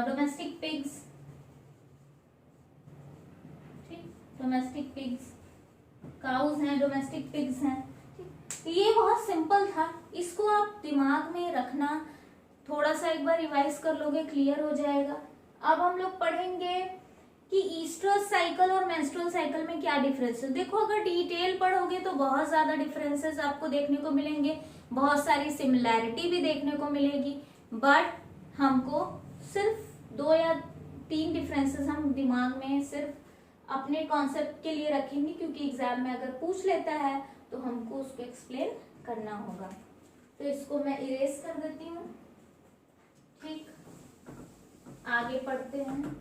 डोमेस्टिक पिग्स। ठीक, डोमेस्टिक पिग्स, काउस हैं, डोमेस्टिक पिग्स हैं। ये बहुत सिंपल था, इसको आप दिमाग में रखना, थोड़ा सा एक बार रिवाइज कर लोगे क्लियर हो जाएगा। अब हम लोग पढ़ेंगे कि ईस्ट्रस साइकिल और मेंस्ट्रुअल साइकिल में क्या डिफरेंस है। देखो, अगर डिटेल पढ़ोगे तो बहुत ज्यादा डिफरेंसेस आपको देखने को मिलेंगे, बहुत सारी सिमिलैरिटी भी देखने को मिलेगी, बट हमको सिर्फ 2 या 3 डिफरेंसेस हम दिमाग में सिर्फ अपने कॉन्सेप्ट के लिए रखेंगे, क्योंकि एग्जाम में अगर पूछ लेता है तो हमको उसको एक्सप्लेन करना होगा। तो इसको मैं इरेज कर देती हूँ। ठीक, आगे पढ़ते हैं।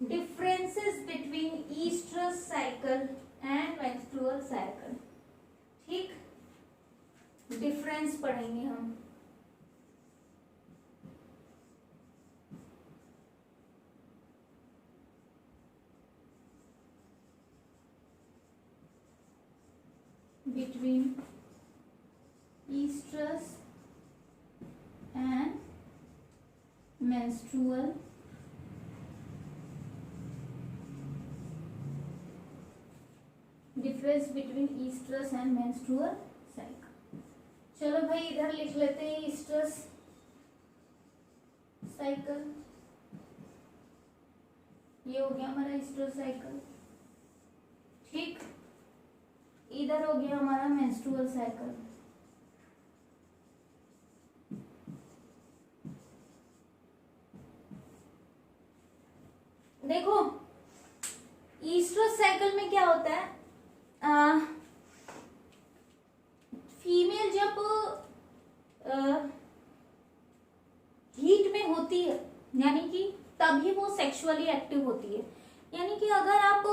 Differences between estrus cycle and menstrual cycle। ठीक, डिफरेंस पढ़ेंगे हम। Between estrus and menstrual difference between oestrus and menstrual cycle. चलो भाई, इधर लिख लेते हैं ईस्ट्रस साइकिल, ये हो गया हमारा ईस्ट्रस साइकिल। ठीक, इधर हो गया हमारा मेंस्ट्रुअल साइकिल। देखो, ईस्ट्रस साइकिल में क्या होता है, फीमेल जब हीट में होती है, यानी कि तभी वो सेक्सुअली एक्टिव होती है। यानी कि अगर आप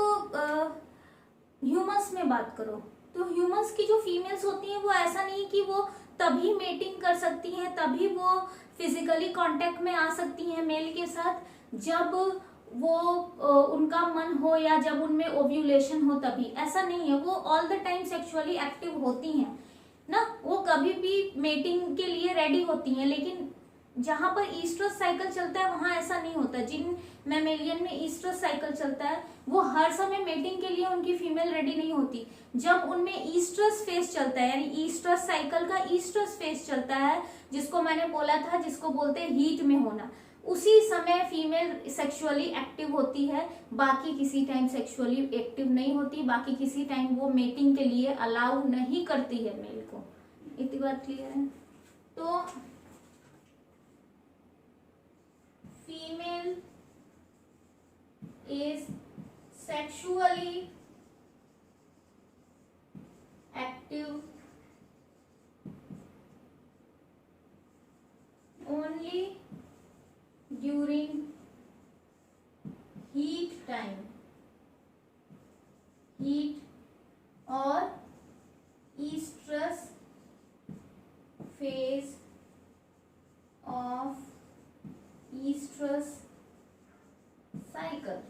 ह्यूमंस में बात करो तो ह्यूमंस की जो फीमेल्स होती हैं वो ऐसा नहीं कि वो तभी मेटिंग कर सकती हैं, तभी वो फिजिकली कांटेक्ट में आ सकती हैं मेल के साथ जब वो उनका मन हो या जब उनमें ओव्यूलेशन हो, तभी। ऐसा नहीं है, वो all the time sexually active होती हैं ना, वो कभी भी मेटिंग के लिए रेडी होती हैं। लेकिन जहां पर ईस्ट्रस साइकिल चलता है वहां ऐसा नहीं होता। जिन मैमेलियन में ईस्ट्रस साइकिल चलता है वो हर समय मेटिंग के लिए उनकी फीमेल रेडी नहीं होती। जब उनमें ईस्ट्रस फेज चलता है, यानी ईस्ट्रस साइकिल का ईस्ट्रस फेज चलता है, जिसको मैंने बोला था, जिसको बोलते हैं हीट में होना, उसी समय फीमेल सेक्सुअली एक्टिव होती है, बाकी किसी टाइम सेक्सुअली एक्टिव नहीं होती, बाकी किसी टाइम वो मेटिंग के लिए अलाउ नहीं करती है मेल को। इतनी बात क्लियर है? तो female is sexually active only during heat time, heat or estrus phase of estrus cycle,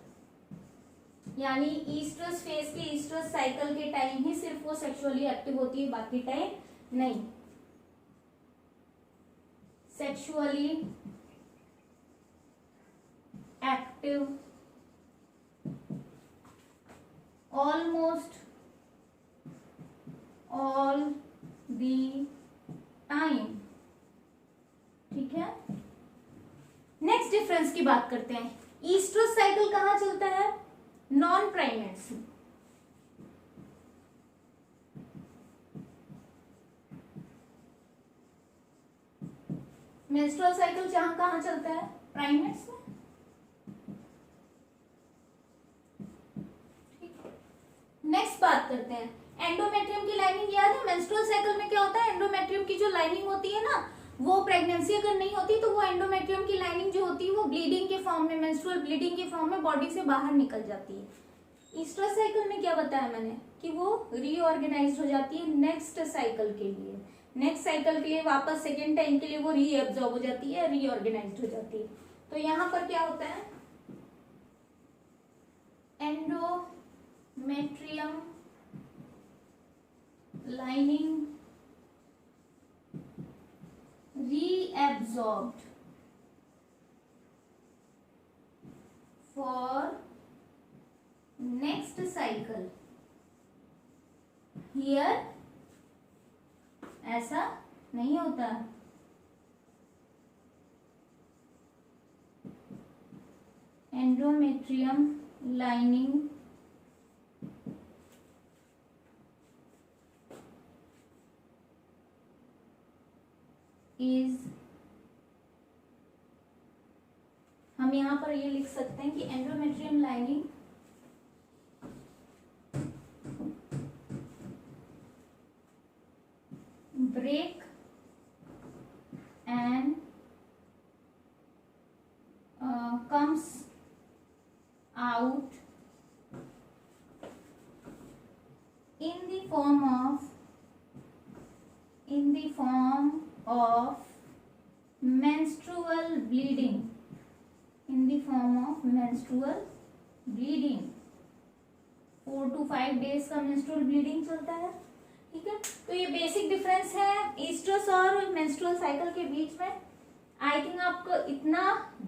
यानी ईस्ट्रस फेज के ईस्ट्रस साइकिल के टाइम ही सिर्फ वो सेक्सुअली एक्टिव होती है, बाकी टाइम नहीं। Sexually active almost all the time. ठीक है, नेक्स्ट डिफरेंस की बात करते हैं। ईस्ट्रस साइकिल कहाँ चलता है? Non primates. मेंस्ट्रुअल साइकिल जहां कहाँ चलता है? प्राइमेट्स में। नेक्स्ट बात करते हैं एंडोमेट्रियम की लाइनिंग। याद है मेंस्ट्रुअल साइकिल में क्या होता है? एंडोमेट्रियम की जो लाइनिंग होती है ना, वो प्रेगनेंसी अगर नहीं होती तो वो एंडोमेट्रियम की लाइनिंग जो होती है वो ब्लीडिंग के फॉर्म में, मेंस्ट्रुअल ब्लीडिंग के फॉर्म में बॉडी से बाहर निकल जाती है। ईस्ट्रस साइकिल में क्या बताया मैंने कि वो रीऑर्गेनाइज हो जाती है नेक्स्ट साइकिल के लिए, नेक्स्ट साइकिल के लिए वापस सेकेंड टाइम के लिए वो रीएब्जॉर्ब हो जाती है, रीऑर्गेनाइज हो जाती है। तो यहां पर क्या होता है? Endometrium lining reabsorbed for next cycle। Here ऐसा नहीं होता। एंडोमेट्रियम लाइनिंग इज, हम यहां पर ये लिख सकते हैं कि endometrium lining break and comes out in the form of menstrual bleeding, in the form of menstrual bleeding। 4 to 5 days का menstrual bleeding चलता है। ठीक है, तो ये बेसिक डिफरेंस है ईस्ट्रस और मेंस्ट्रुअल साइकिल के बीच में। आई थिंक आपको इतना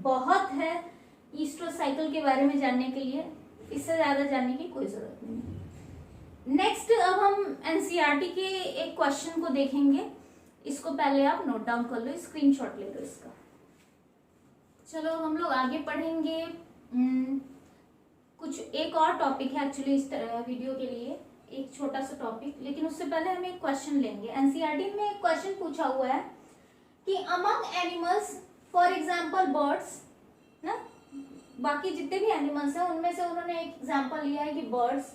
बहुत है ईस्ट्रस साइकिल के बारे में जानने के लिए, इससे ज्यादा जानने की कोई जरूरत नहीं। नेक्स्ट अब हम एनसीईआरटी के एक क्वेश्चन को देखेंगे। इसको पहले आप नोट डाउन कर लो, स्क्रीनशॉट ले लो इसका। चलो हम लोग आगे पढ़ेंगे। कुछ एक और टॉपिक है एक्चुअली इस वीडियो के लिए, एक छोटा सा टॉपिक, लेकिन उससे पहले हम एक क्वेश्चन लेंगे। एनसीईआरटी में एक क्वेश्चन पूछा हुआ है कि among animals, for example birds ना, बाकी जितने भी एनिमल्स हैं उनमें से उन्होंने एक एग्जाम्पल लिया है कि birds,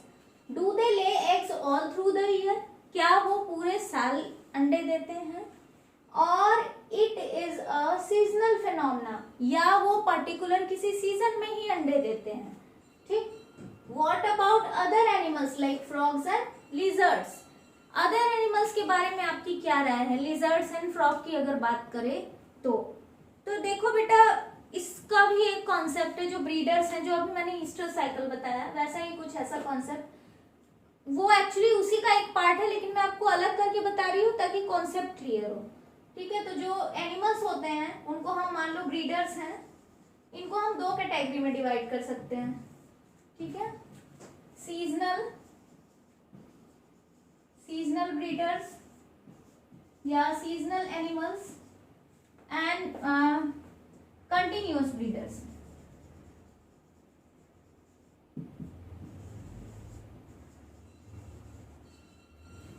do they lay eggs all through the year, क्या वो पूरे साल अंडे देते हैं? और it is a seasonal phenomena, या वो पर्टिकुलर किसी सीजन में ही अंडे देते हैं। ठीक, what about other animals like frogs and lizards? Other animals के बारे में आपकी क्या राय है? लिजर्ड्स एंड फ्रॉग की अगर बात करें तो देखो बेटा, इसका भी एक कॉन्सेप्ट है। जो ब्रीडर्स हैं, जो अभी मैंने ईस्टर साइकिल बताया, वैसा ही कुछ ऐसा कॉन्सेप्ट, वो एक्चुअली उसी का एक पार्ट है, लेकिन मैं आपको अलग करके बता रही हूँ ताकि कॉन्सेप्ट क्लियर हो। ठीक है, तो जो एनिमल्स होते हैं उनको हम मान लो ब्रीडर्स हैं, इनको हम दो कैटेगरी में डिवाइड कर सकते हैं। ठीक है, सीजनल ब्रीडर्स या seasonal animals and continuous breeders.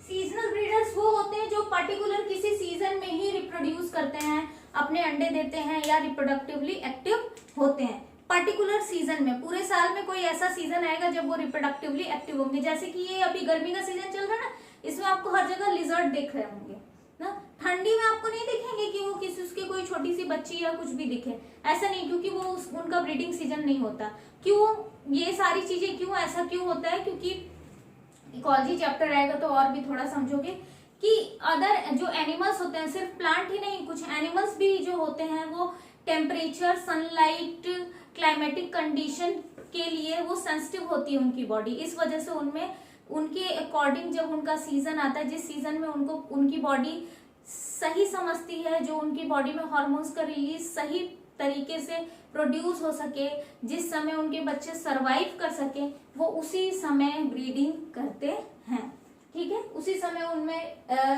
Seasonal breeders वो होते हैं जो पर्टिकुलर किसी सीजन में ही रिप्रोड्यूस करते हैं, अपने अंडे देते हैं या रिप्रोडक्टिवली एक्टिव होते हैं पर्टिकुलर सीजन में। पूरे साल में कोई ऐसा सीजन आएगा जब वो रिप्रोडक्टिवली एक्टिव होंगे। जैसे कि ये अभी गर्मी का सीजन चल रहा है ना, इसमें आपको हर जगह लिजर्ड देख रहे होंगे ना। ठंडी में आपको नहीं दिखेंगे कि वो किसी उसके कोई छोटी सी बच्ची या कुछ भी दिखे, ऐसा नहीं, क्योंकि वो उनका ब्रीडिंग सीजन नहीं होता। क्यों ये सारी चीजें, क्यों ऐसा क्यों होता है? क्योंकि इकोलॉजी चैप्टर आएगा तो और भी थोड़ा समझोगे कि अदर जो एनिमल्स होते हैं, सिर्फ प्लांट ही नहीं, कुछ एनिमल्स भी जो होते हैं वो टेम्परेचर, सनलाइट, क्लाइमेटिक कंडीशन के लिए वो सेंसिटिव होती है उनकी बॉडी। इस वजह से उनमें उनके अकॉर्डिंग जब उनका सीजन आता है, जिस सीजन में उनको उनकी बॉडी सही समझती है, जो उनकी बॉडी में हार्मोन्स का रिलीज सही तरीके से प्रोड्यूस हो सके, जिस समय उनके बच्चे सरवाइव कर सके, वो उसी समय ब्रीडिंग करते हैं। ठीक है, उसी समय उनमें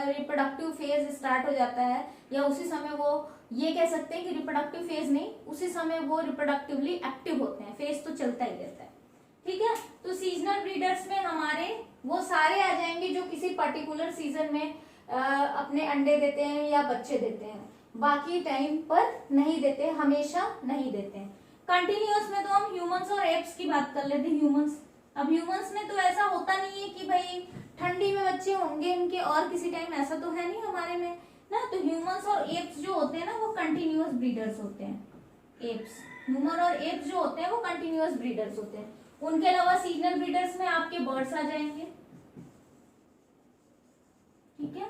रिप्रोडक्टिव फेज स्टार्ट हो जाता है, या उसी समय वो ये कह सकते हैं कि रिप्रोडक्टिव फेज नहीं, उसी समय वो रिप्रोडक्टिवली एक्टिव होते हैं। फेज तो चलता ही रहता है। ठीक है, तो सीजनल ब्रीडर्स में हमारे वो सारे आ जाएंगे जो किसी पर्टिकुलर सीजन में अपने अंडे देते हैं या बच्चे देते हैं, बाकी टाइम पर नहीं देते, हमेशा नहीं देते हैं। कंटिन्यूअस में तो हम ह्यूमंस और एप्स की बात कर लेते हैं। ह्यूमंस, अब ह्यूमंस में तो ऐसा होता नहीं है कि भाई ठंडी में बच्चे होंगे इनके और किसी टाइम, ऐसा तो है नहीं हमारे में ना। तो ह्यूमंस और एप्स जो होते हैं ना वो कंटिन्यूअस ब्रीडर्स होते हैं। एप्स, ह्यूमन और एप्स जो होते हैं वो कंटिन्यूअस ब्रीडर्स होते हैं। उनके अलावा सीजनल ब्रीडर्स में आपके बर्ड्स आ जाएंगे। ठीक है,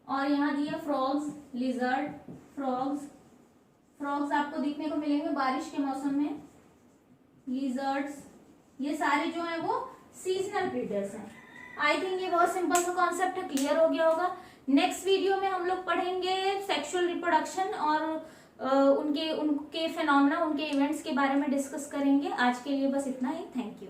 और यहाँ दिया फ्रॉग्स, लिजर्ड, फ्रॉग्स आपको दिखने को मिलेंगे बारिश के मौसम में। लिजर्ड्स, ये सारे जो है वो सीजनल ब्रीडर्स हैं। आई थिंक ये बहुत सिंपल सा कॉन्सेप्ट है, क्लियर हो गया होगा। नेक्स्ट वीडियो में हम लोग पढ़ेंगे सेक्सुअल रिप्रोडक्शन और उनके फिनोमेना, उनके इवेंट्स के बारे में डिस्कस करेंगे। आज के लिए बस इतना ही। Thank you.